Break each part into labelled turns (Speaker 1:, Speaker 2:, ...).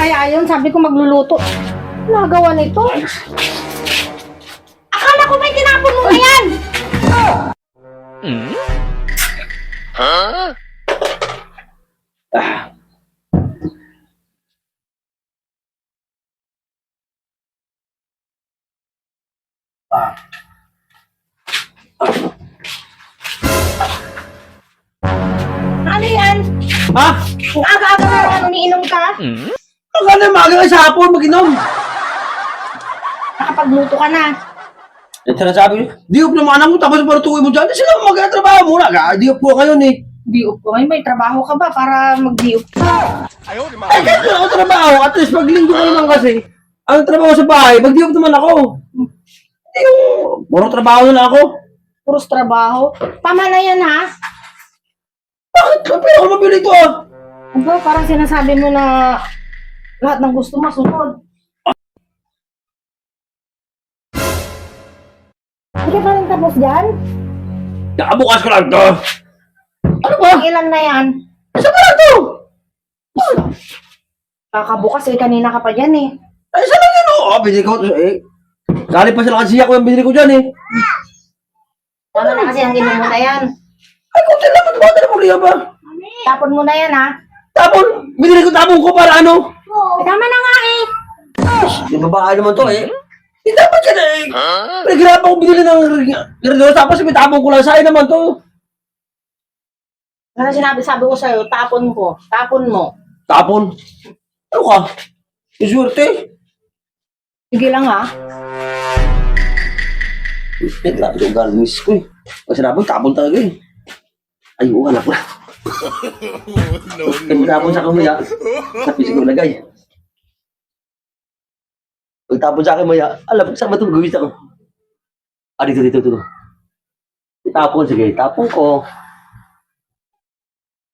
Speaker 1: kaya yun? Sabi ko magluluto. Nagawa nito. Akala ko may tinapon mo na yan. Ano yan?
Speaker 2: Ha?
Speaker 1: Ang aga-aga na naman umiinom ka?
Speaker 2: Akala maaga ka sa hapon mag-inom.
Speaker 1: Nakapagluto ka na.
Speaker 2: Yan sinasabi, diop naman ako tapos parutuin mo dyan. Sila mag-trabaho muna. Diop po kayo ni.
Speaker 1: Diop ko. May trabaho ka ba para mag-diop ka?
Speaker 2: Ay, kahit wala ako trabaho. At least pag linggo kayo lang kasi. Ang trabaho sa bahay, mag-diop naman ako. Yung, puro trabaho na ako.
Speaker 1: Puros trabaho. Tama na yan, ha?
Speaker 2: Bakit? Pero ako mabili ito ah.
Speaker 1: Aba, parang sinasabi mo na lahat ng gusto mo, sunod. Hindi ka pa rin tapos dyan?
Speaker 2: Nakabukas ko lang to. Ano ba?
Speaker 1: Ang ilan na yan?
Speaker 2: Isa pa lang to.
Speaker 1: Kakabukas eh, kanina ka pa dyan eh.
Speaker 2: Ay, isa lang yun oh. Binili ko. Galing pa sila kasi ako yung binili ko dyan eh.
Speaker 1: Tama na kasi ang inom mo na yan.
Speaker 2: Ay, kunti lang. Ba't na mo riya ba?
Speaker 1: Tapon mo na yan, ha?
Speaker 2: Tapon, binili ko tapon ko para ano?
Speaker 1: Tama na nga eh.
Speaker 2: Yung babae naman to eh. Hindi dapat ka na eh. Naghirapan ko binili ng Redondo tapos may tapon ko lang. Sa'yo naman to.
Speaker 1: Ano sabi ko sa'yo, tapon ko. Tapon mo.
Speaker 2: Tapon? Ano ka? Isurte?
Speaker 1: Sige lang, ha?
Speaker 2: Wait lang, yung garnish ko eh. Kasi naman, tapon talaga eh. Ay, anak na. Tapon sa kumaya. Sa pisig ko lagay. Pagtapon sa akin maya, alam ko saan ba itong gawin ako? Ah, dito. Tapon, sige. Tapon ko.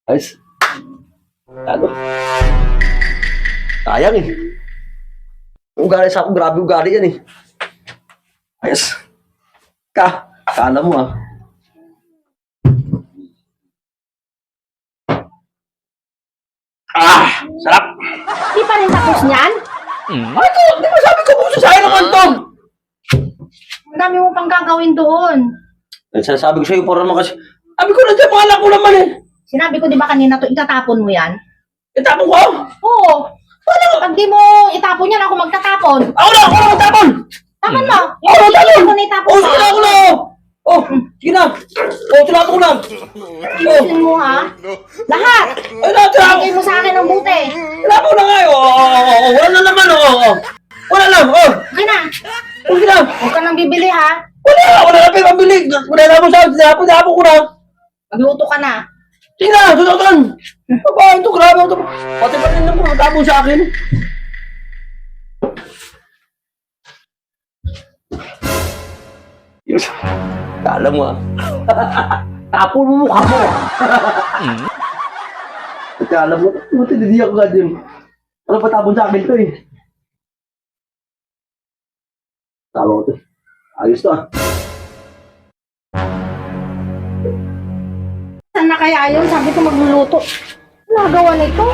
Speaker 2: Ayos. Ano? Sayang eh. Ugali sa ako, grabe ugali yan eh. Ayos. Kala mo ah. Sarap.
Speaker 1: Di pa rin tapos niyan?
Speaker 2: Ay, ito, di ba sabi ko puso sa'yo naman to?
Speaker 1: Ang dami mo pang gagawin doon.
Speaker 2: Sabi ko sa'yo, para naman kasi, sabi ko nandiyan, pangalan ko naman eh.
Speaker 1: Sinabi ko di ba kanina to, itatapon mo yan?
Speaker 2: Itapon ko?
Speaker 1: Oo. Pag di mo itapon yan, ako magtatapon.
Speaker 2: Ako na magtapon!
Speaker 1: Tapon mo.
Speaker 2: Ako na magtapon!
Speaker 1: Ako na itapon
Speaker 2: Oh,
Speaker 1: mo.
Speaker 2: sige na, ako na! Oh, sige na! Oh, tinapon ko na!
Speaker 1: Ayusin mo, ha? Lahat.
Speaker 2: Ay na, tinapon!
Speaker 1: Bigay mo sa akin ng buti.
Speaker 2: Tinapon na nga eh! Wala na naman, Wala lang,
Speaker 1: Sige na.
Speaker 2: Sige na!
Speaker 1: Huwag ka nang bibili, ha?
Speaker 2: Wala na pa pambili! Wala na mo sa'yo, tinapon ko na!
Speaker 1: Magluto ka na.
Speaker 2: Sige na, susutan! Babae ito, grabe ito! Pati pa rin naman, matapon sa akin! Yes. Kala mo ah. Tapon mo mukha mo. Kala mo, buti hindi ako ka din. Ano pa tapon sa akin to eh. Tama ko to. Ayos to ah.
Speaker 1: Saan na kaya yun? Sabi ko magluluto. Nagawa nito.